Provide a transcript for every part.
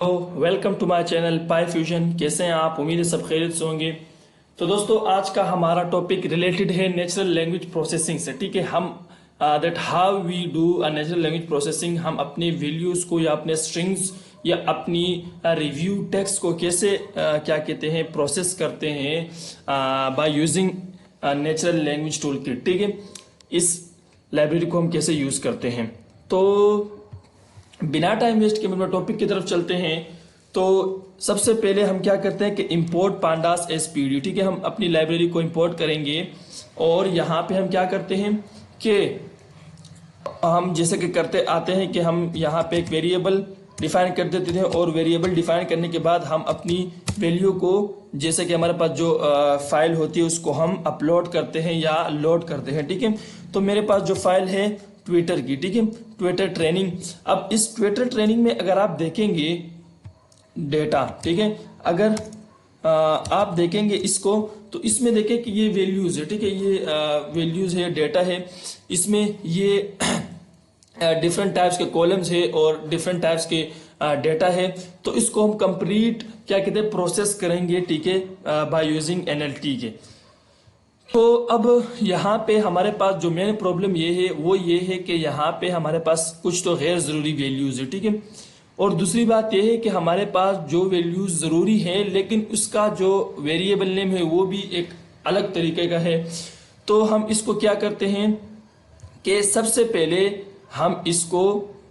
तो welcome to my channel Pi Fusion. कैसे हैं आप? उम्मीद है सब खैरियत से होंगे। तो दोस्तों, आज का हमारा टॉपिक रिलेटेड है नेचुरल लैंग्वेज प्रोसेसिंग से। ठीक है, हम that how we do a natural language processing. हम अपने वैल्यूज को या अपने स्ट्रिंग्स या अपनी रिव्यू टेक्स्ट को कैसे क्या कहते हैं प्रोसेस करते हैं by using natural language tool kit. ठीक है, इस लाइब्रेरी को हम कैसे यूज करते हैं। तो बिना टाइम वेस्ट के हम टॉपिक की तरफ चलते हैं। तो सबसे पहले हम क्या करते हैं कि इंपोर्ट पांडास एसपीडी। ठीक है, हम अपनी लाइब्रेरी को इंपोर्ट करेंगे और यहाँ पे हम क्या करते हैं कि हम जैसे कि करते आते हैं कि हम यहाँ पे एक वेरिएबल डिफाइन कर देते थे और वेरिएबल डिफाइन करने के बाद हम अपनी वैल्यू को जैसे कि हमारे पास जो फाइल होती है उसको हम अपलोड करते हैं या लोड करते हैं। ठीक है, तो मेरे पास जो फाइल है ट्विटर की, ठीक है, ट्विटर ट्रेनिंग। अब इस ट्विटर ट्रेनिंग में अगर आप देखेंगे डेटा, ठीक है, अगर आप देखेंगे इसको तो इसमें देखें कि ये वैल्यूज है। ठीक है, ये वैल्यूज है, डेटा है, इसमें ये डिफरेंट टाइप्स के कॉलम्स है और डिफरेंट टाइप्स के डेटा है। तो इसको हम कंप्लीट क्या कहते हैं प्रोसेस करेंगे, ठीक है, बाय यूजिंग एनएलटी के। तो अब यहाँ पे हमारे पास जो मेन प्रॉब्लम ये है वो ये है कि यहाँ पे हमारे पास कुछ तो गैर ज़रूरी वैल्यूज़ है। ठीक है, और दूसरी बात ये है कि हमारे पास जो वैल्यूज़ ज़रूरी है लेकिन उसका जो वेरिएबल नेम है वो भी एक अलग तरीके का है। तो हम इसको क्या करते हैं कि सबसे पहले हम इसको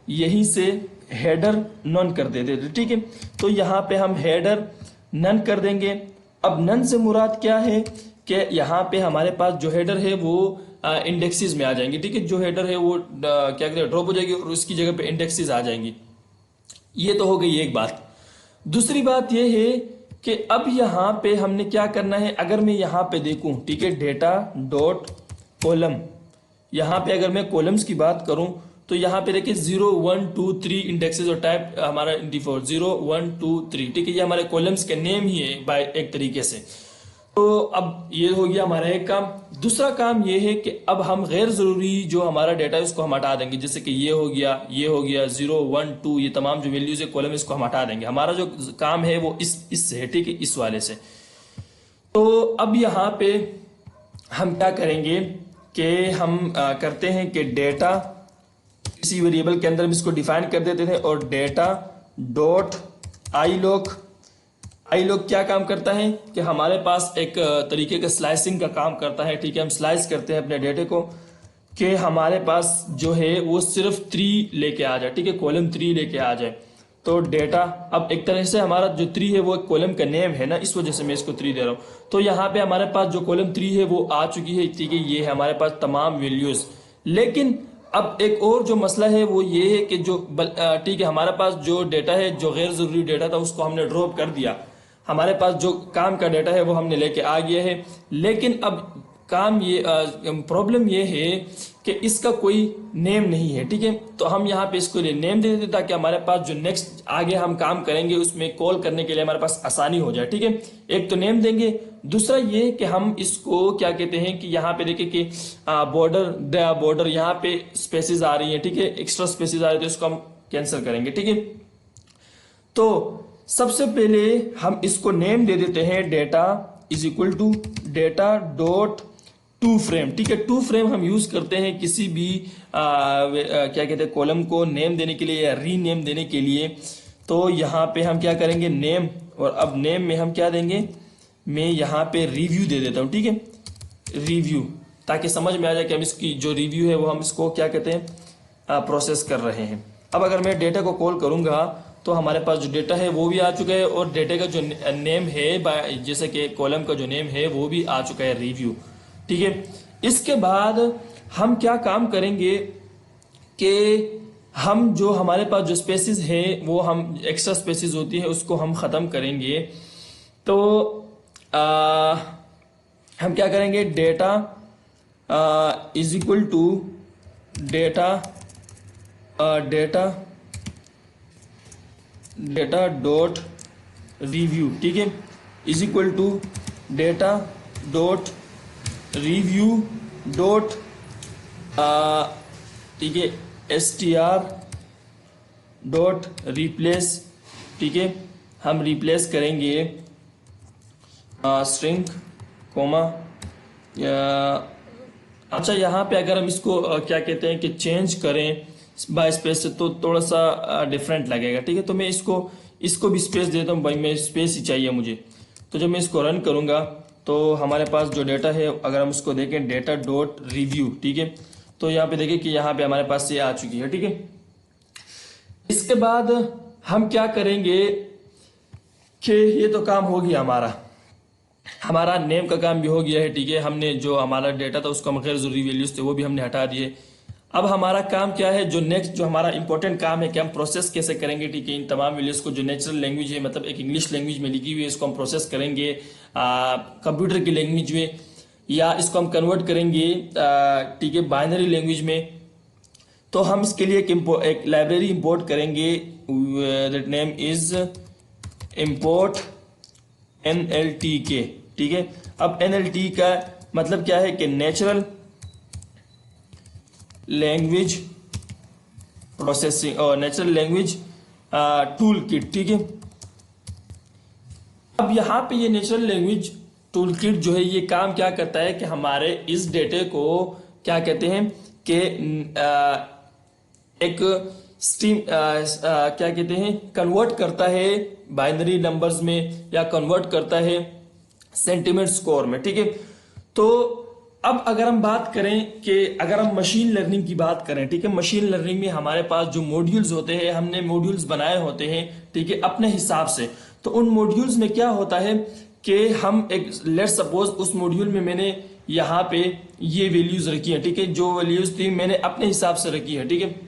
यहीं से हेडर नन कर देते थे। ठीक है, तो यहाँ पे हम हेडर नन कर देंगे। अब नन से मुराद क्या है कि यहाँ पे हमारे पास जो हेडर है वो इंडेक्सेस में आ जाएंगे। ठीक है, जो हेडर है वो क्या कहते हैं ड्रॉप हो जाएगी और उसकी जगह पे इंडेक्सेस आ जाएंगी। ये तो हो गई एक बात। दूसरी बात ये है कि अब यहाँ पे हमने क्या करना है, अगर मैं यहाँ पे देखूं, ठीक है, डेटा डॉट कॉलम, यहाँ पे अगर मैं कॉलम्स की बात करूं तो यहाँ पे देखिए 0 1 2 3 इंडेक्सेस और टाइप हमारा डिफॉल्ट 0 1 2 3। ठीक है, ये हमारे कॉलम्स के नेम ही है बाय एक तरीके से। तो अब ये हो गया हमारा एक काम। दूसरा काम ये है कि अब हम गैर जरूरी जो हमारा डेटा है उसको हम हटा देंगे। जैसे कि ये हो गया, ये हो गया 0 1 2, ये तमाम जो वैल्यूज है कॉलम इसको हम हटा देंगे। हमारा जो काम है वो इससे है, ठीक है, इस वाले से। तो अब यहाँ पे हम क्या करेंगे कि हम करते हैं कि डेटा किसी वेरिएबल के अंदर हम इसको डिफाइन कर देते थे और डेटा डॉट आई लॉग क्या काम करता है कि हमारे पास एक तरीके का स्लाइसिंग का काम करता है। ठीक है, हम स्लाइस करते हैं अपने डेटे को कि हमारे पास जो है वो सिर्फ 3 लेके आ जाए। ठीक है, कॉलम 3 लेके आ जाए। तो डेटा अब एक तरह से हमारा जो 3 है वो एक कॉलम का नेम है ना, इस वजह से मैं इसको 3 दे रहा हूँ। तो यहाँ पे हमारे पास जो कॉलम 3 है वो आ चुकी है। ठीक है, ये है हमारे पास तमाम वैल्यूज। लेकिन अब एक और जो मसला है वो ये है कि जो ठीक है, हमारे पास जो डेटा है जो गैर जरूरी डेटा था उसको हमने ड्रॉप कर दिया। हमारे पास जो काम का डेटा है वो हमने लेके आ गया है। लेकिन अब काम ये प्रॉब्लम ये है कि इसका कोई नेम नहीं है। ठीक है, तो हम यहाँ पे इसको लिए नेम दे देते ताकि हमारे पास जो नेक्स्ट आगे हम काम करेंगे उसमें कॉल करने के लिए हमारे पास आसानी हो जाए। ठीक है, एक तो नेम देंगे। दूसरा ये कि हम इसको क्या कहते हैं कि यहाँ पे देखिए कि बॉर्डर यहाँ पे स्पेसिस आ रही है। ठीक है, एक्स्ट्रा स्पेसिस आ रही है तो इसको हम कैंसिल करेंगे। ठीक है, तो सबसे पहले हम इसको नेम दे देते हैं data is equal to data dot to frame. ठीक है, टू फ्रेम हम यूज करते हैं किसी भी क्या कहते हैं कॉलम को नेम देने के लिए या रीनेम देने के लिए। तो यहाँ पे हम क्या करेंगे नेम, और अब नेम में हम क्या देंगे, मैं यहाँ पे रिव्यू दे देता हूँ। ठीक है, रिव्यू, ताकि समझ में आ जाए कि हम इसकी जो रिव्यू है वो हम इसको क्या कहते हैं प्रोसेस कर रहे हैं। अब अगर मैं डेटा को कॉल करूंगा तो हमारे पास जो डेटा है वो भी आ चुका है और डेटा का जो नेम है जैसे कि कॉलम का जो नेम है वो भी आ चुका है, रिव्यू। ठीक है, इसके बाद हम क्या काम करेंगे कि हम जो हमारे पास जो स्पेसिस है वो हम एक्स्ट्रा स्पेसिस होती है उसको हम ख़त्म करेंगे। तो हम क्या करेंगे, data is equal to data dot review. ठीक है, is equal to data dot review dot ठीक है str डॉट रिप्लेस ठीक है, हम रिप्लेस करेंगे स्ट्रिंग कोमा। अच्छा, यहाँ पे अगर हम इसको क्या कहते हैं कि चेंज करें बाय स्पेस से तो थोड़ा सा डिफरेंट लगेगा। ठीक है, तो मैं इसको भी स्पेस देता हूँ भाई, मैं स्पेस ही चाहिए मुझे। तो जब मैं इसको रन करूँगा तो हमारे पास जो डेटा है, अगर हम उसको देखें डेटा डॉट रिव्यू, ठीक है, तो यहाँ पे देखिए कि यहाँ पे हमारे पास ये आ चुकी है। ठीक है, इसके बाद हम क्या करेंगे कि ये तो काम हो गया हमारा नेम का काम भी हो गया है। ठीक है, हमने जो हमारा डेटा था उसका गैर जरूरी वैल्यूज थे वो भी हमने हटा दिए। अब हमारा काम क्या है, जो नेक्स्ट जो हमारा इंपॉर्टेंट काम है कि हम प्रोसेस कैसे करेंगे। ठीक है, इन तमाम वैल्यूज को जो नेचुरल लैंग्वेज है, मतलब एक इंग्लिश लैंग्वेज में लिखी हुई है, इसको हम प्रोसेस करेंगे कंप्यूटर की लैंग्वेज में, या इसको हम कन्वर्ट करेंगे ठीक है बाइनरी लैंग्वेज में। तो हम इसके लिए एक लाइब्रेरी इंपोर्ट करेंगे, that name is import NLTK। ठीक है, अब NLT का मतलब क्या है कि नेचुरल लैंग्वेज प्रोसेसिंग और नेचुरल लैंग्वेज टूल किट। ठीक है, अब यहाँ पे ये नेचुरल लैंग्वेज टूल किट जो है ये काम क्या करता है कि हमारे इस डेटे को क्या कहते हैं कि एक स्ट्रीम क्या कहते हैं कन्वर्ट करता है बाइनरी नंबर्स में, या कन्वर्ट करता है सेंटीमेंट स्कोर में। ठीक है, तो अब अगर हम बात करें कि अगर हम मशीन लर्निंग की बात करें, ठीक है, मशीन लर्निंग में हमारे पास जो मॉड्यूल्स होते हैं, हमने मॉड्यूल्स बनाए होते हैं, ठीक है, अपने हिसाब से। तो उन मॉड्यूल्स में क्या होता है कि हम एक लेट्स सपोज उस मॉड्यूल में मैंने यहाँ पे ये वैल्यूज रखी है। ठीक है, जो वैल्यूज थी मैंने अपने हिसाब से रखी है। ठीक है,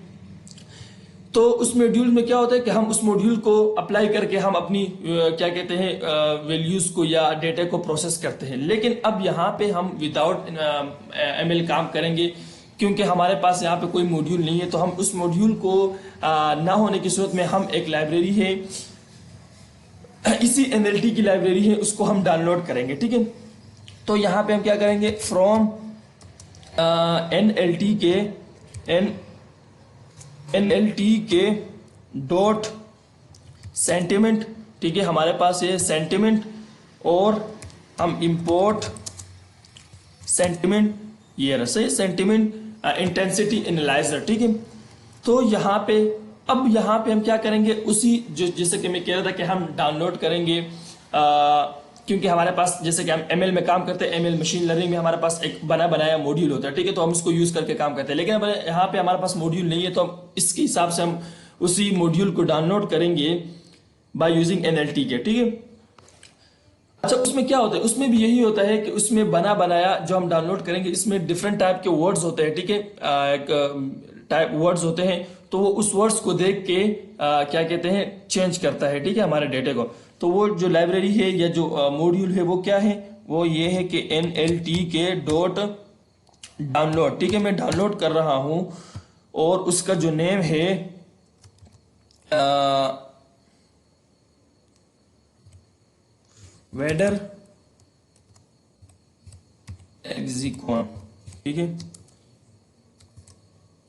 तो उस मॉड्यूल में क्या होता है कि हम उस मॉड्यूल को अप्लाई करके हम अपनी क्या कहते हैं वैल्यूज को या डेटा को प्रोसेस करते हैं। लेकिन अब यहाँ पे हम विदाउट ML काम करेंगे, क्योंकि हमारे पास यहाँ पे कोई मॉड्यूल नहीं है। तो हम उस मॉड्यूल को ना होने की सूरत में हम एक लाइब्रेरी है, इसी NLT की लाइब्रेरी है, उसको हम डाउनलोड करेंगे। ठीक है, तो यहाँ पे हम क्या करेंगे, फ्रॉम NLTK डॉट सेंटिमेंट। ठीक है, हमारे पास ये सेंटिमेंट, और हम इंपोर्ट सेंटिमेंट, ये रहा सेंटिमेंट इंटेंसिटी एनालाइजर। ठीक है, तो यहाँ पे अब यहाँ पे हम क्या करेंगे, उसी जो जैसे कि मैं कह रहा था कि हम डाउनलोड करेंगे क्योंकि हमारे पास जैसे कि हम ML में काम करते हैं, ML मशीन लर्निंग में हमारे पास एक बनाया मॉड्यूल होता है। ठीक है, तो हम इसको यूज करके काम करते हैं। लेकिन अब यहाँ पे हमारे पास मॉड्यूल नहीं है, तो हम इसके हिसाब से हम उसी मॉड्यूल को डाउनलोड करेंगे बाय यूजिंग NLTK। ठीक है, अच्छा, उसमें क्या होता है, उसमें भी यही होता है कि उसमें बनाया जो हम डाउनलोड करेंगे, इसमें डिफरेंट टाइप के वर्ड्स होते हैं। ठीक है, एक टाइप वर्ड्स होते हैं, तो वो उस वर्ड्स को देख के क्या कहते हैं चेंज करता है। ठीक है, हमारे डेटे को। तो वो जो लाइब्रेरी है या जो मॉड्यूल है वो क्या है, वो ये है कि NLTK डॉट डाउनलोड। ठीक है, मैं डाउनलोड कर रहा हूं, और उसका जो नेम है वेदर लेक्सिकॉन। ठीक है,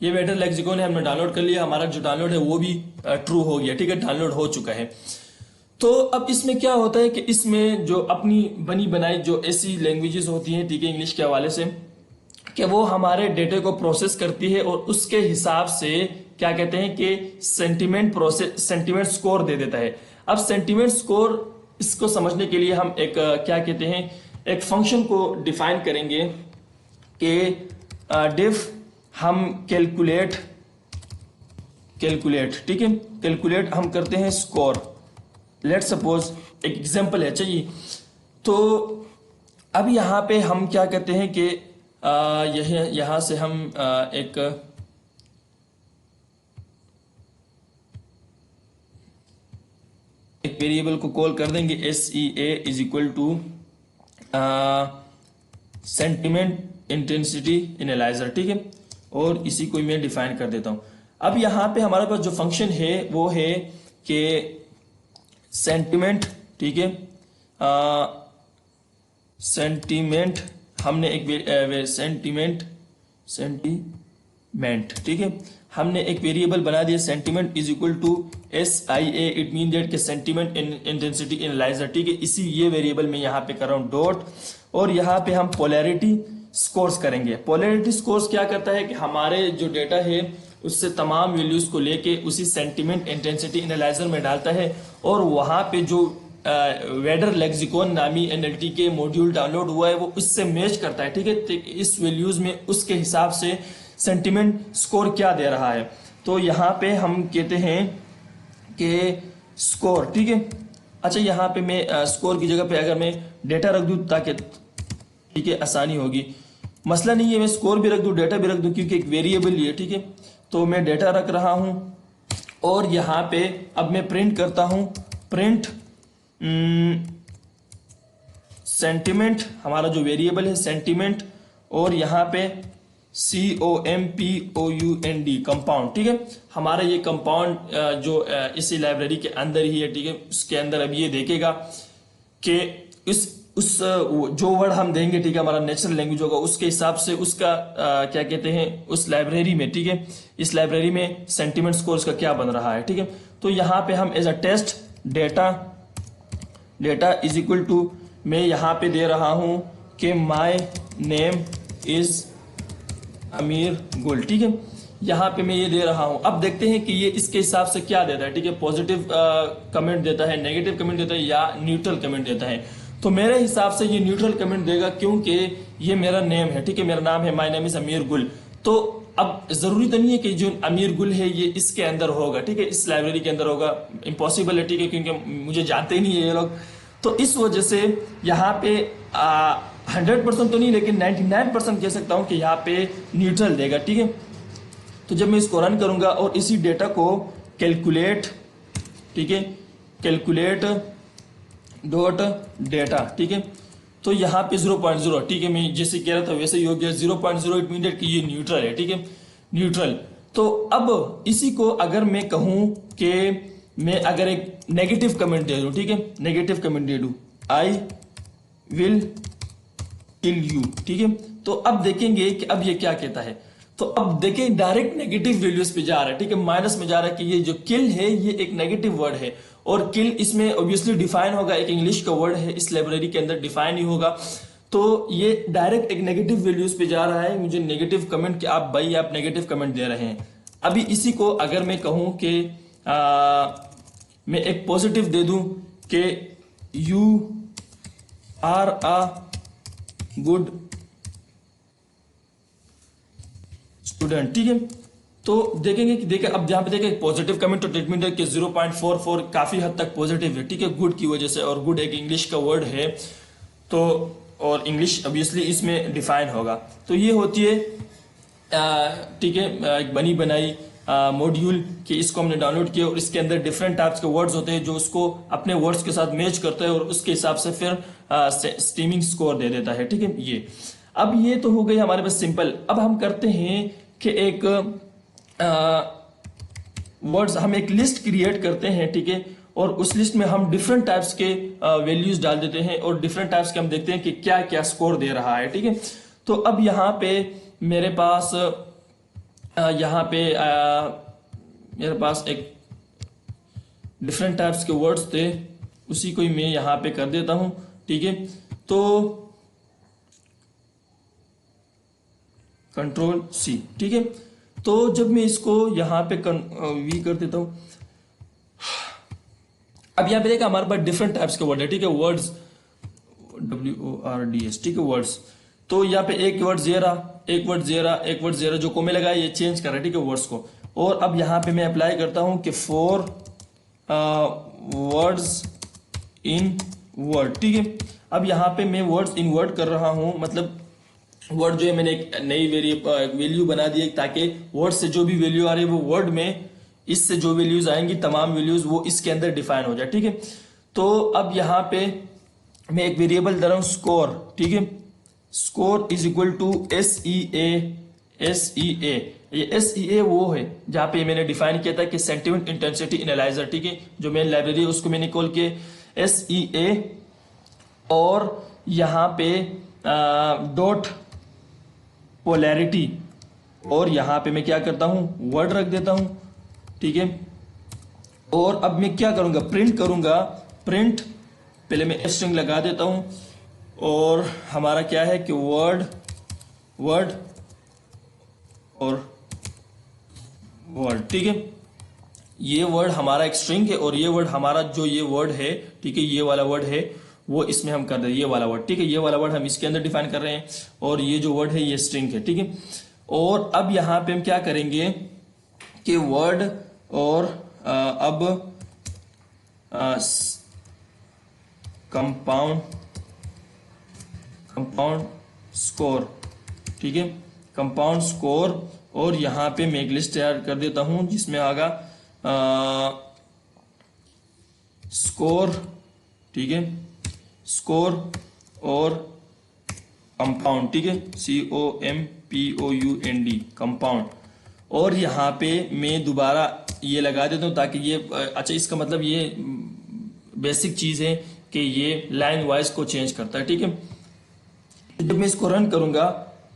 ये वेदर लेक्सिकॉन है, हमने डाउनलोड कर लिया, हमारा जो डाउनलोड है वो भी ट्रू हो गया। ठीक है, डाउनलोड हो चुका है। तो अब इसमें क्या होता है कि इसमें जो अपनी बनी बनाई जो ऐसी लैंग्वेजेस होती हैं, ठीक है, इंग्लिश के हवाले से, कि वो हमारे डेटे को प्रोसेस करती है और उसके हिसाब से क्या कहते हैं कि सेंटीमेंट स्कोर दे देता है। अब सेंटीमेंट स्कोर, इसको समझने के लिए हम एक क्या कहते हैं एक फंक्शन को डिफाइन करेंगे कि डिफ हम कैलकुलेट। ठीक है, कैलकुलेट हम करते हैं स्कोर। लेट सपोज एक एग्जांपल है चाहिए। तो अब यहाँ पे हम क्या कहते हैं कि यहां से हम एक वेरिएबल को कॉल कर देंगे SEA is equal to sentiment intensity analyser. ठीक है, और इसी को मैं डिफाइन कर देता हूं। अब यहाँ पे हमारे पास जो फंक्शन है वो है कि सेंटीमेंट। ठीक है, सेंटीमेंट हमने एक सेंटीमेंट। ठीक है, हमने एक वेरिएबल बना दिया sentiment is equal to SIA। It mean that कि सेंटीमेंट इंटेंसिटी एनालाइजर, ठीक है। इसी ये वेरिएबल में यहाँ पे कर रहा हूँ डॉट, और यहाँ पे हम पोलैरिटी स्कोर्स करेंगे। पोलैरिटी स्कोर्स क्या करता है कि हमारे जो डेटा है उससे तमाम वैल्यूज को लेके उसी सेंटीमेंट इंटेंसिटी एनालाइजर में डालता है, और वहां पे जो वेडर लेक्सिकॉन नामी एनएलटी के मॉड्यूल डाउनलोड हुआ है वो उससे मैच करता है, ठीक है। तो इस वैल्यूज में उसके हिसाब से सेंटीमेंट स्कोर क्या दे रहा है, तो यहाँ पे हम कहते हैं कि स्कोर, ठीक है। अच्छा, यहाँ पे मैं स्कोर की जगह पे अगर मैं डेटा रख दूं ताकि, ठीक है, आसानी होगी। मसला नहीं है मैं स्कोर भी रख दूं डेटा भी रख दूं, क्योंकि एक वेरिएबल ही है, ठीक है। तो मैं डेटा रख रहा हूं, और यहाँ पे अब मैं प्रिंट करता हूं, प्रिंट सेंटीमेंट, हमारा जो वेरिएबल है सेंटीमेंट, और यहाँ पे COMPOUND कंपाउंड, ठीक है। हमारा ये कंपाउंड जो इसी लाइब्रेरी के अंदर ही है, ठीक है। उसके अंदर अब ये देखेगा कि उस जो वर्ड हम देंगे, ठीक है, हमारा नेचुरल लैंग्वेज होगा, उसके हिसाब से उसका क्या कहते हैं उस लाइब्रेरी में, ठीक है, इस लाइब्रेरी में सेंटीमेंट स्कोर्स का क्या बन रहा है, ठीक है। तो यहाँ पे हम as a test data is equal to, मैं यहाँ पे दे रहा हूं कि माय नेम इज अमीर गुल, ठीक है। यहाँ पे मैं ये दे रहा हूं। अब देखते हैं कि ये इसके हिसाब से क्या देता है, ठीक है। पॉजिटिव कमेंट देता है, नेगेटिव कमेंट देता है, या न्यूट्रल कमेंट देता है। तो मेरे हिसाब से ये न्यूट्रल कमेंट देगा, क्योंकि ये मेरा नेम है, ठीक है, मेरा नाम है, माय नेम इज अमीर गुल। तो अब जरूरी तो नहीं है कि जो अमीर गुल है ये इसके अंदर होगा, ठीक है, इस लाइब्रेरी के अंदर होगा, इम्पॉसिबल है, ठीक है, क्योंकि मुझे जानते ही नहीं है ये लोग। तो इस वजह से यहाँ पे 100% तो नहीं, लेकिन 99% कह सकता हूँ कि यहाँ पे न्यूट्रल देगा, ठीक है। तो जब मैं इसको रन करूंगा और इसी डेटा को कैलकुलेट, ठीक है, कैलकुलेट डॉट डेटा, ठीक है, तो यहाँ पे 0.0, ठीक है, मैं जैसे कह रहा था वैसे ही हो गया 0.0। इट मीन कि ये न्यूट्रल है, ठीक है, न्यूट्रल। तो अब इसी को अगर मैं कहूं कि मैं अगर एक नेगेटिव कमेंट दे दूं, ठीक है, नेगेटिव कमेंट दे दूं, आई विल किल यू, ठीक है, तो अब देखेंगे कि अब ये क्या कहता है। तो अब देखें डायरेक्ट नेगेटिव वैल्यूज पे जा रहा है, ठीक है, माइनस में जा रहा है कि ये जो किल है ये एक नेगेटिव वर्ड है, और किल इसमें ऑब्वियसली डिफाइन होगा, एक इंग्लिश का वर्ड है, इस लाइब्रेरी के अंदर डिफाइन ही होगा। तो ये डायरेक्ट एक नेगेटिव वैल्यूज पे जा रहा है, मुझे नेगेटिव कमेंट कि आप भाई आप नेगेटिव कमेंट दे रहे हैं। अभी इसी को अगर मैं कहूं कि मैं एक पॉजिटिव दे दूं कि you are a good student, ठीक है, तो देखेंगे कि देखें अब यहाँ पे देखें पॉजिटिव कमेंट, तो ट्रीटमेंट है कि 0.44 काफी हद तक पॉजिटिव है, ठीक है, गुड की वजह से, और गुड एक इंग्लिश का वर्ड है, तो और इंग्लिश ऑब्वियसली इसमें डिफाइन होगा। तो ये होती है, ठीक है, एक बनी बनाई मॉड्यूल कि इसको हमने डाउनलोड किया, और इसके अंदर डिफरेंट टाइप्स के वर्ड्स होते हैं जो उसको अपने वर्ड्स के साथ मैच करता है, और उसके हिसाब से फिर स्ट्रीमिंग स्कोर दे देता है, ठीक है। ये अब ये तो हो गई हमारे पास सिंपल। अब हम करते हैं कि एक वर्ड्स, हम एक लिस्ट क्रिएट करते हैं, ठीक है, और उस लिस्ट में हम डिफरेंट टाइप्स के वैल्यूज डाल देते हैं, और डिफरेंट टाइप्स के हम देखते हैं कि क्या क्या स्कोर दे रहा है, ठीक है। तो अब यहाँ पे मेरे पास यहाँ पे मेरे पास एक डिफरेंट टाइप्स के वर्ड्स थे, उसी को ही मैं यहाँ पे कर देता हूं, ठीक है। तो कंट्रोल C, ठीक है। तो जब मैं इसको यहाँ पे V कर देता हूं, अब यहाँ पे देखा हमारे पास डिफरेंट टाइप्स के वर्ड है, ठीक है, वर्ड्स WORDS, ठीक है, वर्ड्स। तो यहाँ पे एक वर्ड जेरा, एक वर्ड जेरा, एक वर्ड जेरा, जो को मैं लगाया ये चेंज कर रहा है, ठीक है, वर्ड्स को। और अब यहाँ पे मैं अप्लाई करता हूं कि 4 वर्ड्स इन वर्ड, ठीक है। अब यहाँ पे मैं वर्ड्स इन वर्ड कर रहा हूं, मतलब वर्ड जो है मैंने एक नई वैल्यू बना दी है, ताकि वर्ड से जो भी वैल्यू आ रही है वो वर्ड में, इससे जो वैल्यूज आएंगी तमाम वैल्यूज वो इसके अंदर डिफाइन हो जाए, ठीक है। तो अब यहाँ पे मैं एक वेरिएबल दे रहा हूं स्कोर, ठीक है, score is equal to SEA। ये SEA वो है जहां पे मैंने डिफाइन किया था कि सेंटीमेंट इंटेंसिटी एनालाइजर, ठीक है, जो मेन लाइब्रेरी है उसको मैंने कॉल किया SEA, और यहाँ पे डॉट पोलैरिटी और यहाँ पे मैं क्या करता हूँ, वर्ड रख देता हूँ, ठीक है। और अब मैं क्या करूँगा, प्रिंट करूँगा, प्रिंट पहले मैं स्ट्रिंग लगा देता हूँ और हमारा क्या है कि वर्ड वर्ड और वर्ड, ठीक है। ये वर्ड हमारा एक स्ट्रिंग है और ये वर्ड हमारा जो ये वर्ड है, ठीक है, ये वाला वर्ड है वो इसमें हम कर रहे हैं, ये वाला वर्ड, ठीक है, ये वाला वर्ड हम इसके अंदर डिफाइन कर रहे हैं और ये जो वर्ड है ये स्ट्रिंग है, ठीक है। और अब यहाँ पे हम क्या करेंगे कि वर्ड और अब कंपाउंड स्कोर, ठीक है, कंपाउंड स्कोर। और यहाँ पे मैं एक लिस्ट तैयार कर देता हूं जिसमें आगा स्कोर, ठीक है, स्कोर और कंपाउंड, ठीक है, COMPOUND, कंपाउंड। और यहाँ पे मैं दोबारा ये लगा देता हूँ ताकि ये अच्छा, इसका मतलब ये बेसिक चीज है कि ये लाइन वाइज को चेंज करता है, ठीक है। जब मैं इसको रन करूंगा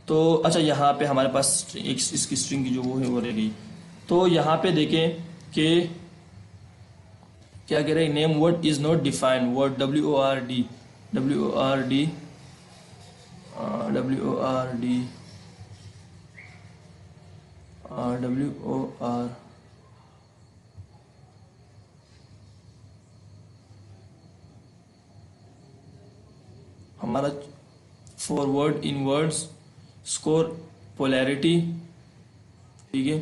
तो अच्छा, यहाँ पे हमारे पास एक इसकी स्ट्रिंग की जो वो है वो रह गई। तो यहाँ पे देखें कि क्या कह रहे हैं, name word is not defined, word WORD हमारा forward in words score polarity, ठीक है।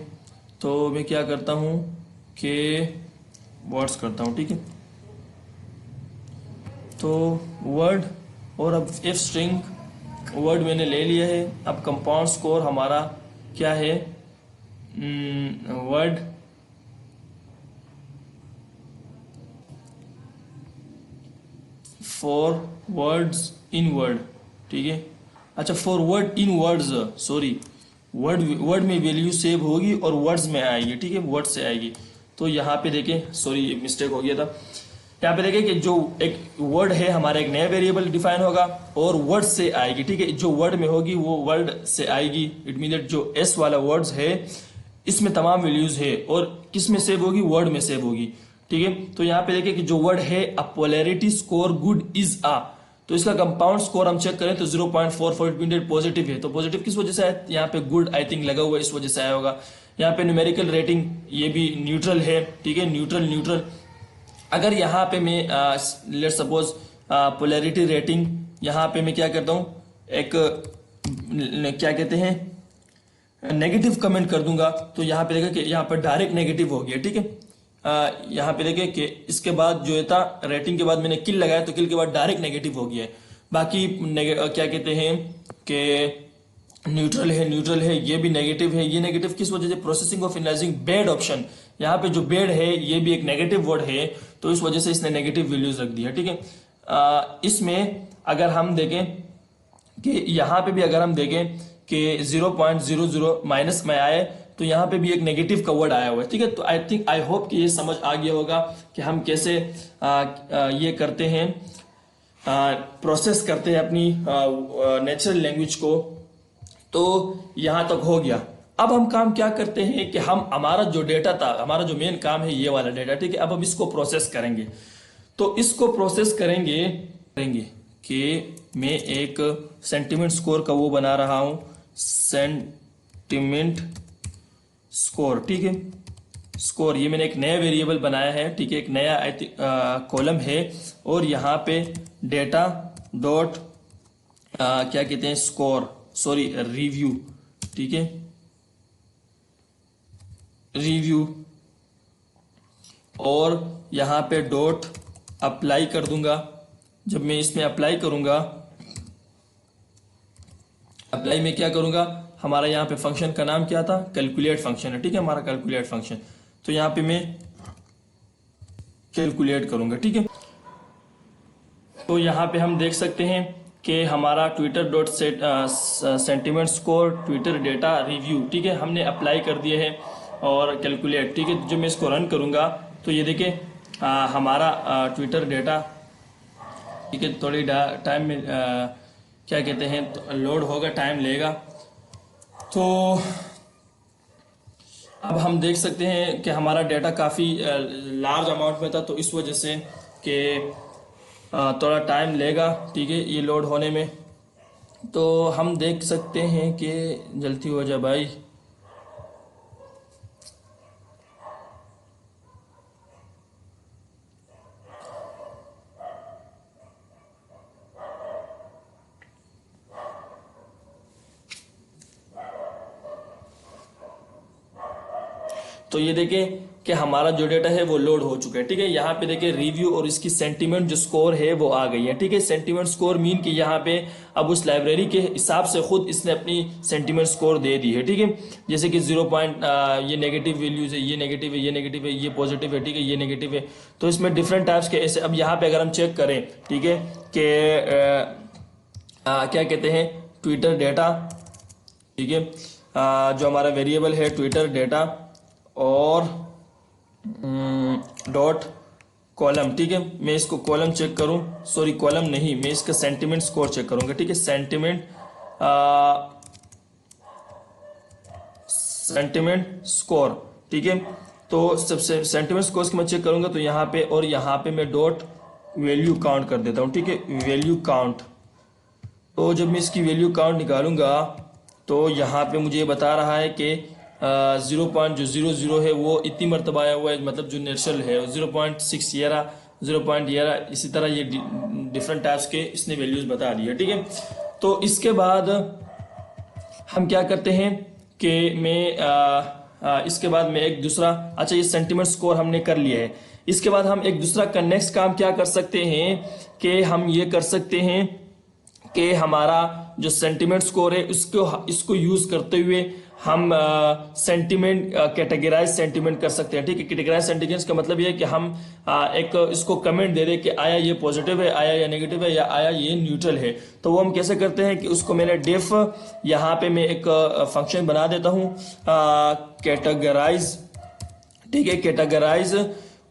तो मैं क्या करता हूँ कि वर्ड्स करता हूँ, ठीक है। तो वर्ड और अब इफ स्ट्रिंग, वर्ड मैंने ले लिया है। अब कंपाउंड स्कोर हमारा क्या है, word for words in word, ठीक है। अच्छा, for word in words, sorry, word में वैल्यू सेव होगी और वर्ड्स में आएगी, ठीक है, वर्ड से आएगी। तो यहाँ पे देखें, सॉरी मिस्टेक हो गया था, यहाँ पे देखें कि जो एक वर्ड है हमारा एक नया वेरिएबल डिफाइन होगा और वर्ड से आएगी, ठीक है। जो वर्ड में होगी वो वर्ड से आएगी। इट मीन दैट जो एस वाला वर्ड्स है इसमें तमाम वैल्यूज है और किस में सेव होगी, वर्ड में सेव होगी, ठीक है। तो यहाँ पे देखें कि जो वर्ड है अ पोलैरिटी स्कोर गुड इज आ, तो इसका कंपाउंड स्कोर हम चेक करें तो 0.44 पॉजिटिव है। तो पॉजिटिव किस वजह से आया, यहाँ पे गुड आई थिंक लगा हुआ है, इस वजह से आया होगा। यहाँ पे न्यूमेरिकल रेटिंग ये भी न्यूट्रल है, ठीक है, न्यूट्रल। अगर यहाँ पे मैं लेट सपोज पोलैरिटी रेटिंग, यहाँ पे मैं क्या करता हूँ, एक क्या कहते हैं, नेगेटिव कमेंट कर दूंगा। तो यहाँ पे देखा कि यहाँ पर डायरेक्ट नेगेटिव हो गया, ठीक है। यहाँ पे देखें कि इसके बाद जो था रेटिंग के बाद मैंने किल लगाया तो किल के बाद डायरेक्ट नेगेटिव हो गया है। बाकी क्या कहते हैं कि न्यूट्रल है, ये भी नेगेटिव है। ये नेगेटिव किस वजह से, processing of analysing bad option, यहाँ पे जो बैड है ये भी एक नेगेटिव वर्ड है, तो इस वजह से इसने नेगेटिव वैल्यूज रख दिया, ठीक है। इसमें अगर हम देखें कि यहाँ पे भी अगर हम देखें कि 0.00 माइनस में आए तो यहाँ पे भी एक नेगेटिव का वर्ड आया हुआ है, ठीक है। तो आई होप कि ये समझ आ गया होगा कि हम कैसे ये करते हैं, प्रोसेस करते हैं अपनी नेचुरल लैंग्वेज को। तो यहाँ तक हो गया। अब हम काम क्या करते हैं कि हम हमारा जो डेटा था, हमारा जो मेन काम है ये वाला डेटा, ठीक है। अब हम इसको प्रोसेस करेंगे। तो इसको प्रोसेस करेंगे कि मैं एक सेंटीमेंट स्कोर का वो बना रहा हूं, सेंटीमेंट स्कोर, ठीक है। स्कोर ये मैंने एक नया वेरिएबल बनाया है, ठीक है, एक नया कॉलम है और यहाँ पे डेटा डॉट क्या कहते हैं, स्कोर, सॉरी रिव्यू, ठीक है, रिव्यू। और यहाँ पे डॉट अप्लाई कर दूंगा। जब मैं इसमें अप्लाई करूंगा, अप्लाई में क्या करूंगा, हमारा यहाँ पे फंक्शन का नाम क्या था, कैलकुलेट फंक्शन है, ठीक है, हमारा कैलकुलेट फंक्शन। तो यहाँ पे मैं कैलकुलेट करूंगा, ठीक है। तो यहाँ पे हम देख सकते हैं कि हमारा Twitter dot sentiment score Twitter data review, ठीक है, हमने अप्लाई कर दिया है और कैलकुलेट, ठीक है। जब मैं इसको रन करूंगा तो ये देखिए हमारा ट्विटर डेटा, ठीक है, थोड़ी टाइम में क्या कहते हैं तो लोड होगा, टाइम लेगा। तो अब हम देख सकते हैं कि हमारा डाटा काफ़ी लार्ज अमाउंट में था, तो इस वजह से कि थोड़ा टाइम लेगा, ठीक है, ये लोड होने में। तो हम देख सकते हैं कि जल्दी हो जाए भाई। तो ये देखें कि हमारा जो डेटा है वो लोड हो चुका है, ठीक है। यहाँ पे देखें रिव्यू और इसकी सेंटीमेंट जो स्कोर है वो आ गई है, ठीक है। सेंटीमेंट स्कोर मीन कि यहाँ पे अब उस लाइब्रेरी के हिसाब से खुद इसने अपनी सेंटीमेंट स्कोर दे दी है, ठीक है। जैसे कि 0 पॉइंट ये नेगेटिव वैल्यूज है, ये नेगेटिव है, ये नेगेटिव है, ये पॉजिटिव है, ठीक है, ये नेगेटिव है। तो इसमें डिफरेंट टाइप्स के ऐसे। अब यहाँ पे अगर हम चेक करें, ठीक है, कि क्या कहते हैं, ट्विटर डेटा, ठीक है, जो हमारा वेरिएबल है ट्विटर डेटा और डॉट कॉलम, ठीक है। मैं इसको कॉलम चेक करूं, सॉरी कॉलम नहीं, मैं इसका सेंटीमेंट स्कोर चेक करूंगा, ठीक है। सेंटीमेंट स्कोर, ठीक है। तो सबसे सेंटीमेंट स्कोर की मैं चेक करूंगा, तो यहाँ पे और यहाँ पे मैं डॉट वैल्यू काउंट कर देता हूँ, ठीक है, वैल्यू काउंट। तो जब मैं इसकी वैल्यू काउंट निकालूंगा तो यहाँ पे मुझे ये बता रहा है कि 0.00 है वो इतनी मरतबा आया हुआ है, मतलब जो नेचुरल है 0.6 ये रहा, 0. ये रहा, इसी तरह ये डिफरेंट टाइप्स के इसने वैल्यूज बता दी है, ठीक है। तो इसके बाद हम क्या करते हैं कि इसके बाद में एक दूसरा, अच्छा ये सेंटीमेंट स्कोर हमने कर लिया है। इसके बाद हम एक दूसरा का नेक्स्ट काम क्या कर सकते हैं कि हम ये कर सकते हैं कि हमारा जो सेंटीमेंट स्कोर है इसको यूज करते हुए हम सेंटीमेंट कैटेगराइज सेंटीमेंट कर सकते हैं, ठीक है। कैटेगराइज सेंटीमेंट का मतलब ये है कि हम एक इसको कमेंट दे दें कि आया ये पॉजिटिव है, आया ये नेगेटिव है, या आया ये न्यूट्रल है। तो वो हम कैसे करते हैं कि उसको मैंने डेफ, यहाँ पे मैं एक फंक्शन बना देता हूँ कैटेगराइज, ठीक है, कैटेगराइज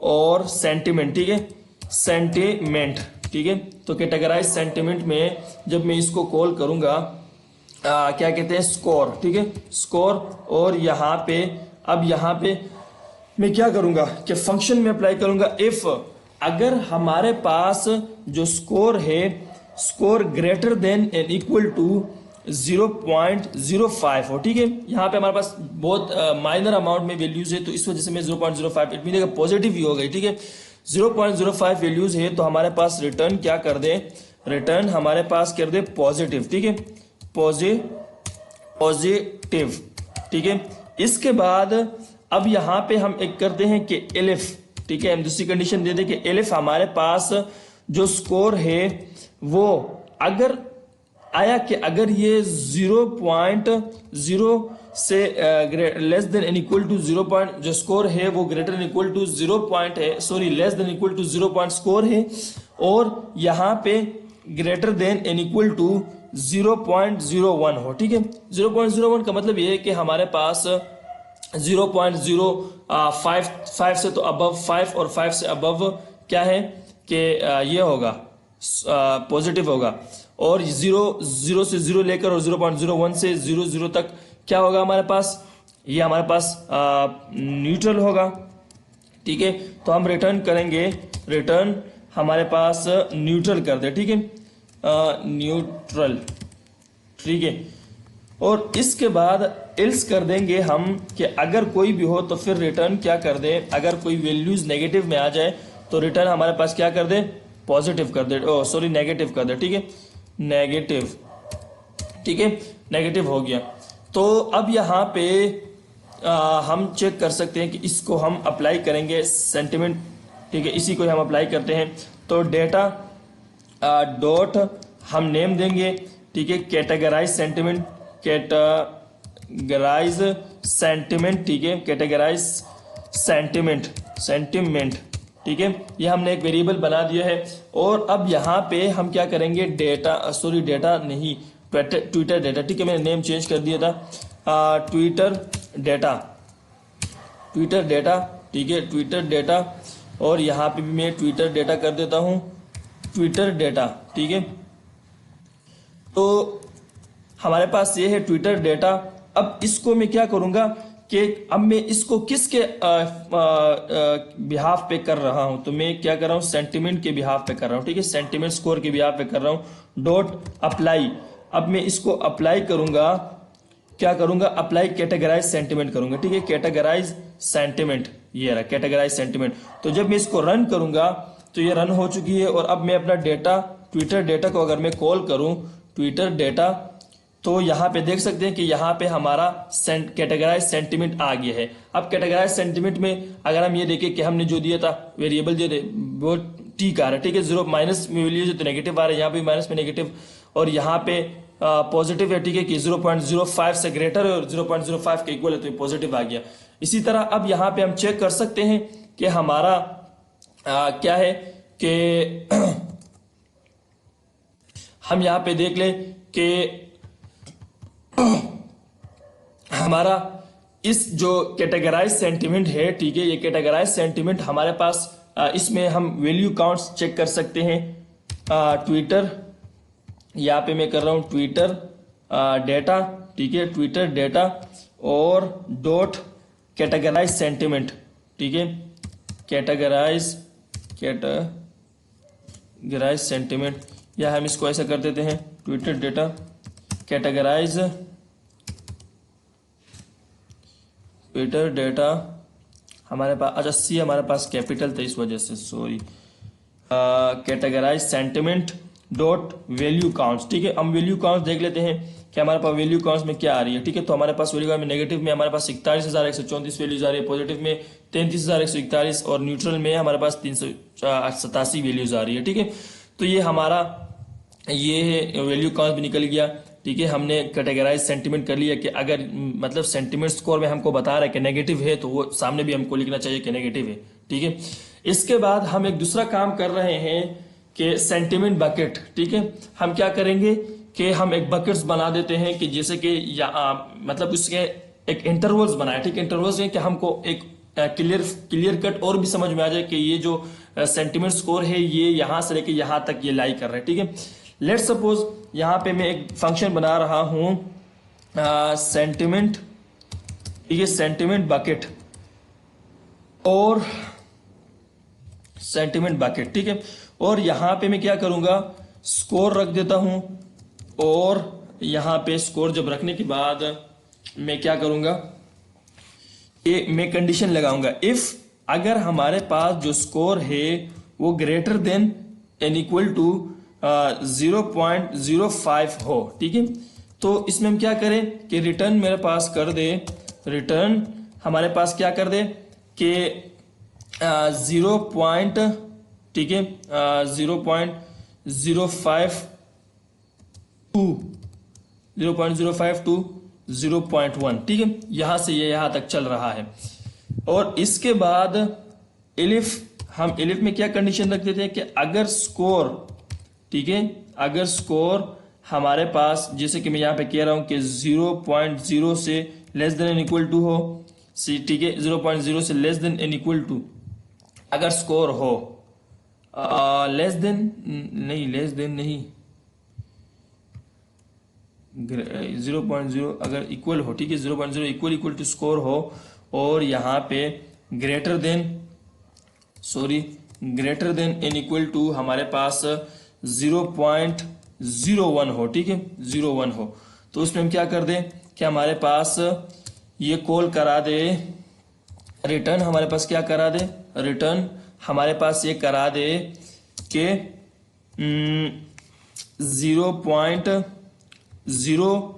और सेंटीमेंट, ठीक है, सेंटीमेंट, ठीक है। तो कैटेगराइज सेंटीमेंट में जब मैं इसको कॉल करूंगा क्या कहते हैं, स्कोर, ठीक है, स्कोर। और यहाँ पे अब यहाँ पे मैं क्या करूंगा कि फंक्शन में अप्लाई करूंगा इफ अगर हमारे पास जो स्कोर है, score greater than and equal to 0.05 हो, ठीक है। यहाँ पे हमारे पास बहुत माइनर अमाउंट में वैल्यूज है, तो इस वजह से मैं 0.05, इट मीन पॉजिटिव ही हो गई, ठीक है। 0.05 वैल्यूज है तो हमारे पास रिटर्न क्या कर दे, रिटर्न हमारे पास कर दे पॉजिटिव, ठीक है, पॉजिटिव, ठीक है। इसके बाद अब यहाँ पे हम एक करते हैं कि एलिफ, ठीक है, हम दूसरी कंडीशन दे दें कि एलिफ हमारे पास जो स्कोर है वो अगर आया कि अगर ये 0.0 से less than and equal to 0 point जो स्कोर है वो greater and equal to 0 point है, sorry less than equal to 0 point score है, और यहाँ पे greater than and equal to 0.01 हो, ठीक है। 0.01 का मतलब ये है कि हमारे पास 0.055 से तो अबव 5 और 5 से अबव क्या है कि ये होगा पॉजिटिव होगा, और 0 से 0 लेकर और 0.01 से 0 तक क्या होगा हमारे पास, ये हमारे पास न्यूट्रल होगा, ठीक है। तो हम रिटर्न करेंगे, रिटर्न हमारे पास न्यूट्रल कर दे, ठीक है, न्यूट्रल, ठीक है। और इसके बाद एल्स कर देंगे हम कि अगर कोई भी हो तो फिर रिटर्न क्या कर दे, अगर कोई वैल्यूज नेगेटिव में आ जाए तो रिटर्न हमारे पास क्या कर दे, पॉजिटिव कर दे, सॉरी नेगेटिव कर दे, ठीक है, नेगेटिव, ठीक है, नेगेटिव हो गया। तो अब यहाँ पे हम चेक कर सकते हैं कि इसको हम अप्लाई करेंगे सेंटीमेंट, ठीक है, इसी को हम अप्लाई करते हैं। तो डेटा डॉट हम नेम देंगे, ठीक है, कैटेगराइज सेंटीमेंट, कैटेगराइज सेंटीमेंट, ठीक है, कैटेगराइज सेंटीमेंट, सेंटीमेंट, ठीक है, ये हमने एक वेरिएबल बना दिया है। और अब यहाँ पे हम क्या करेंगे, डेटा, सॉरी डेटा नहीं, ट्विटर डेटा, ठीक है, मैंने नेम चेंज कर दिया था, ट्विटर डेटा, ट्विटर डेटा, ठीक है, ट्विटर डेटा, और यहाँ पे भी मैं ट्विटर डेटा कर देता हूँ, ट्विटर डेटा, ठीक है। तो हमारे पास ये है ट्विटर डेटा। अब इसको मैं क्या करूंगा कि अब मैं इसको किसके बिहाफ पे कर रहा हूं, तो मैं क्या कर रहा हूं, सेंटिमेंट के बिहाफ पे कर रहा हूं, ठीक है, सेंटिमेंट स्कोर के बिहाफ पे कर रहा हूं। डॉट अप्लाई, अब मैं इसको अप्लाई करूंगा, क्या करूंगा, अप्लाई कैटेगराइज सेंटिमेंट करूंगा, ठीक है, कैटेगराइज सेंटिमेंट, ये रहा कैटेगराइज सेंटिमेंट। तो जब मैं इसको रन करूंगा तो ये रन हो चुकी है, और अब मैं अपना डेटा, ट्विटर डेटा को अगर मैं कॉल करूं, ट्विटर डेटा, तो यहाँ पे देख सकते हैं कि यहाँ पे हमारा कैटेगराइज सेंटिमेंट आ गया है। अब कैटेगराइज सेंटिमेंट में अगर हम ये देखें कि हमने जो दिया था वेरिएबल दिए थे वो टी का आ रहा है, ठीक है, जीरो माइनस में वैल्यू तो नेगेटिव आ रहा है, यहाँ पे माइनस में नेगेटिव, और यहाँ पे पॉजिटिव है, ठीक है, कि 0.05 से ग्रेटर है और 0.05 के इक्वल है, तो पॉजिटिव आ गया। इसी तरह अब यहाँ पे हम चेक कर सकते हैं कि हमारा क्या है कि हम यहाँ पे देख लें कि हमारा इस जो कैटेगराइज सेंटिमेंट है, ठीक है, ये कैटेगराइज सेंटिमेंट हमारे पास इसमें हम वैल्यू काउंट्स चेक कर सकते हैं। ट्विटर, यहाँ पे मैं कर रहा हूं ट्विटर डेटा, ठीक है, ट्विटर डेटा और डॉट कैटेगराइज सेंटिमेंट, ठीक है, कैटेगराइज सेंटिमेंट, या हम इसको ऐसा कर देते हैं Twitter data categorise Twitter data, हमारे पास अच्छा सी हमारे पास कैपिटल था इस वजह से, sorry, categorise sentiment dot value counts, ठीक है। हम वैल्यू काउंट्स देख लेते हैं कि हमारे पास वैल्यू काउंट्स में क्या आ रही है, ठीक है। तो हमारे पास वैल्यू काउंट में नेगेटिव में हमारे पास 41,134 वैल्यूज आ रही है, पॉजिटिव में 33,141 और न्यूट्रल में हमारे पास 387 वैल्यूज आ रही है, ठीक है। तो ये हमारा ये वैल्यू काउंट भी निकल गया, ठीक है। हमने कैटेगराइज सेंटिमेंट कर लिया कि अगर मतलब सेंटिमेंट स्कोर में हमको बता रहा है कि नेगेटिव है तो वो सामने भी हमको लिखना चाहिए कि नेगेटिव है, ठीक है। इसके बाद हम एक दूसरा काम कर रहे हैं कि सेंटिमेंट बकेट, ठीक है। हम क्या करेंगे कि हम एक बकेट्स बना देते हैं कि जैसे कि मतलब उसके एक इंटरवल्स बनाए, ठीक है, इंटरवल्स है कि हमको एक क्लियर कट और भी समझ में आ जाए कि ये जो सेंटिमेंट स्कोर है ये यहां से लेके यहां तक ये लाई कर रहे हैं, ठीक है। लेट सपोज यहां पे मैं एक फंक्शन बना रहा हूं सेंटिमेंट, ठीक है, सेंटिमेंट बकेट और सेंटिमेंट बकेट, ठीक है। और यहां पे मैं क्या करूंगा, स्कोर रख देता हूं, और यहां पे स्कोर जब रखने के बाद मैं क्या करूंगा, ये मैं कंडीशन लगाऊंगा, इफ अगर हमारे पास जो स्कोर है वो greater than and equal to 0.05 हो, ठीक है। तो इसमें हम क्या करें कि रिटर्न मेरे पास कर दे, रिटर्न हमारे पास क्या कर दे कि 0. ठीक है 0.05 टू 0.1, ठीक है, यहां से ये यहां तक चल रहा है। और इसके बाद एलिफ, हम एलिफ में क्या कंडीशन रख देते हैं कि अगर स्कोर, ठीक है, अगर स्कोर हमारे पास जैसे कि मैं यहां पे कह रहा हूं कि 0.0 से less than and equal to हो, ठीक है, 0.0 से less than and equal to अगर स्कोर हो, लेस देन नहीं 0.0 अगर इक्वल हो, ठीक है, 0.0 इक्वल टू स्कोर हो, और यहाँ पे greater than and equal to हमारे पास 0.01 हो, ठीक है, 0.1 हो, तो उसमें हम क्या कर दें कि हमारे पास ये कॉल करा दे, रिटर्न हमारे पास क्या करा दे, रिटर्न हमारे पास ये करा दे कि 0.0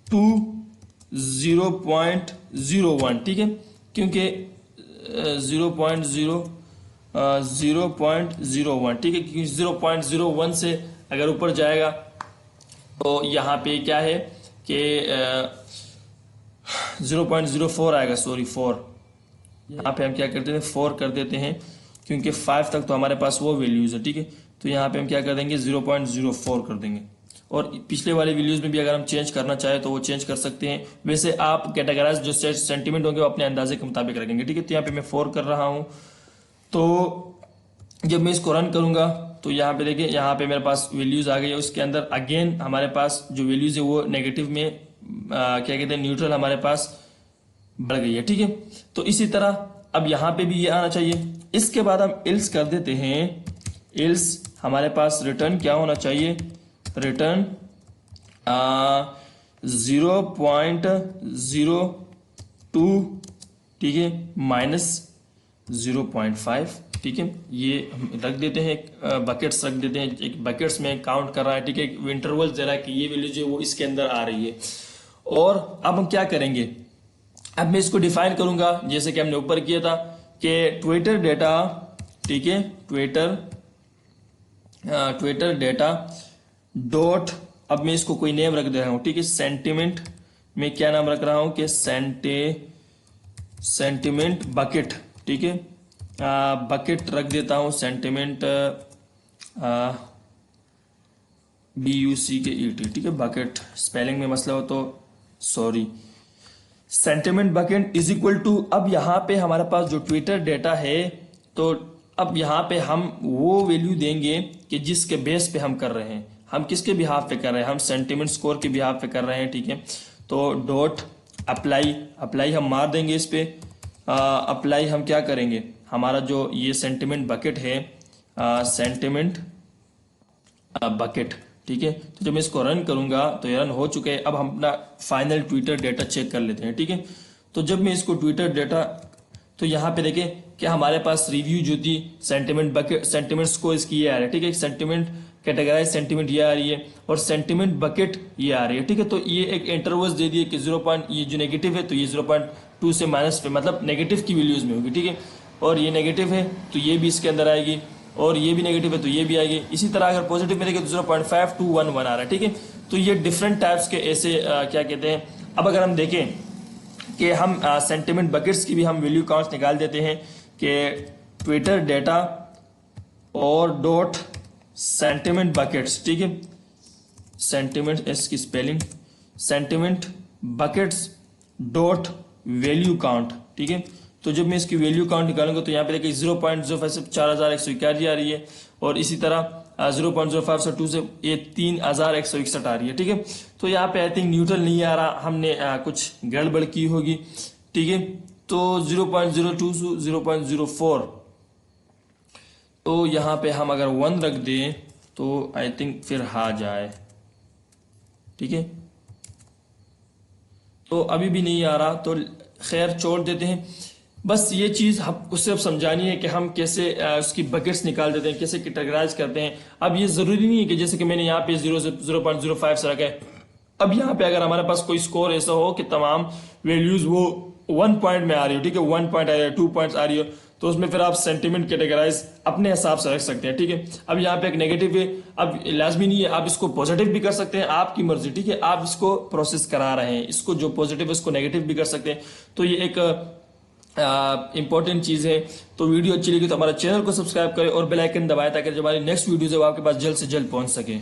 टू 0.01, ठीक है, क्योंकि 0.01, ठीक है, क्योंकि 0.01 से अगर ऊपर जाएगा तो यहाँ पे क्या है कि 0.04 आएगा, सॉरी 4, यहाँ पे हम क्या करते हैं 4 कर देते हैं, क्योंकि 5 तक तो हमारे पास वो वैल्यूज है, ठीक है। तो यहाँ पे हम क्या कर देंगे 0.04 कर देंगे, और पिछले वाले वैल्यूज में भी अगर हम चेंज करना चाहे तो वो चेंज कर सकते हैं। वैसे आप कैटेगराइज जो सेंटीमेंट होंगे वो अपने अंदाजे के मुताबिक रखेंगे, ठीक है। तो यहाँ पे मैं 4 कर रहा हूँ, तो जब मैं इसको रन करूंगा तो यहाँ पे देखिए, यहाँ पे मेरे पास वैल्यूज आ गई है, उसके अंदर अगेन हमारे पास जो वैल्यूज है वो नेगेटिव में क्या कहते हैं न्यूट्रल हमारे पास बढ़ गई है, ठीक है। तो इसी तरह अब यहां पे भी ये आना चाहिए। इसके बाद हम इल्स कर देते हैं। इल्स हमारे पास रिटर्न क्या होना चाहिए, रिटर्न 0.02, ठीक है, -0.5, ठीक है। ये हम रख देते हैं, बकेट्स रख देते हैं, एक बकेट्स में काउंट कर रहा है, ठीक है, इंटरवल दे रहा है कि ये वैल्यू जो है वो इसके अंदर आ रही है। और अब हम क्या करेंगे, अब मैं इसको डिफाइन करूंगा जैसे कि हमने ऊपर किया था कि ट्विटर डेटा, ठीक है, ट्विटर डेटा डॉट, अब मैं इसको कोई नेम रख दे रहा हूं, ठीक है, सेंटिमेंट में क्या नाम रख रहा हूं कि सेंटिमेंट बकेट, ठीक है, बकेट रख देता हूं, सेंटिमेंट BUCKET, ठीक है, बकेट, स्पेलिंग में मसला हो तो sorry. Sentiment bucket is equal to, अब यहां पे हमारे पास जो ट्विटर डेटा है, तो अब यहां पे हम वो वैल्यू देंगे कि जिसके बेस पे हम कर रहे हैं, हम किसके बिहाफ पे कर रहे हैं, हम सेंटिमेंट स्कोर के बिहाफ पे कर रहे हैं, ठीक है। तो डॉट अप्लाई हम मार देंगे इस पे। अप्लाई हम क्या करेंगे, हमारा जो ये सेंटिमेंट बकेट है, सेंटिमेंट बकेट, ठीक है। तो जब मैं इसको रन करूंगा तो ये रन हो चुके हैं। अब हम अपना फाइनल ट्विटर डेटा चेक कर लेते हैं, ठीक है। तो जब मैं इसको ट्विटर डेटा, तो यहाँ पे देखें कि हमारे पास रिव्यू जो थी सेंटिमेंट बकेट, सेंटिमेंट स्कोर इसकी ये आ रहा है, ठीक है, सेंटिमेंट कैटेगराइज सेंटिमेंट ये आ रही है और सेंटिमेंट बकेट ये आ रही है, ठीक है। तो ये एक इंटरवल्स दे दिए कि 0. ये जो नेगेटिव है तो ये 0.2 से माइनस पे, मतलब नेगेटिव की वैल्यूज में होगी, ठीक है। और ये नेगेटिव है तो ये भी इसके अंदर आएगी, और ये भी नेगेटिव है तो ये भी आएगी। इसी तरह अगर पॉजिटिव में देखें तो 0.5 to 1 आ रहा है, ठीक है। तो ये डिफरेंट टाइप्स के ऐसे क्या कहते हैं। अब अगर हम देखें कि हम सेंटिमेंट बकेट्स की भी हम वैल्यू काउंट्स निकाल देते हैं कि ट्विटर डेटा और डॉट सेंटिमेंट बकेट्स, ठीक है, सेंटिमेंट एस की spelling, sentiment buckets dot value count, ठीक है। तो जब मैं इसकी वैल्यू काउंट निकालूंगा तो यहाँ पे देखिए 0.05 से 4181 आ रही है, और इसी तरह 0.05 से 2 से ये 3161 आ रही है, ठीक है। तो यहाँ पे आई थिंक न्यूट्रल नहीं आ रहा, हमने कुछ गड़बड़ की होगी, ठीक है। तो 0.02 से 0.04, तो यहाँ पे हम अगर 1 रख दें तो आई थिंक फिर आ जाए, ठीक है। तो अभी भी नहीं आ रहा, तो खैर छोड़ देते हैं। बस ये चीज़ हमको सिर्फ समझानी है कि हम कैसे उसकी बकेट्स निकाल देते हैं, कैसे कैटेगराइज करते हैं। अब ये ज़रूरी नहीं है कि जैसे कि मैंने यहाँ पे 0 से 0.05 से रखा है, अब यहाँ पे अगर हमारे पास कोई स्कोर ऐसा हो कि तमाम वैल्यूज वो 1 पॉइंट में आ रही हो, ठीक है, 1 पॉइंट आ रही है, 2 पॉइंट्स आ रही हो, तो उसमें फिर आप सेंटिमेंट कैटेगराइज अपने हिसाब से रख सकते हैं, ठीक है। अब यहाँ पे एक नेगेटिव है, अब लाजमी नहीं है, आप इसको पॉजिटिव भी कर सकते हैं, आपकी मर्जी, ठीक है। आप इसको प्रोसेस करा रहे हैं, इसको जो पॉजिटिव है उसको नेगेटिव भी कर सकते हैं। तो ये एक इंपॉर्टेंट चीज़ है। तो वीडियो अच्छी लगी तो हमारा चैनल को सब्सक्राइब करें और बेल आइकन दबाएं ताकि जब हमारी नेक्स्ट वीडियो है वो आपके पास जल्द से जल्द पहुंच सके।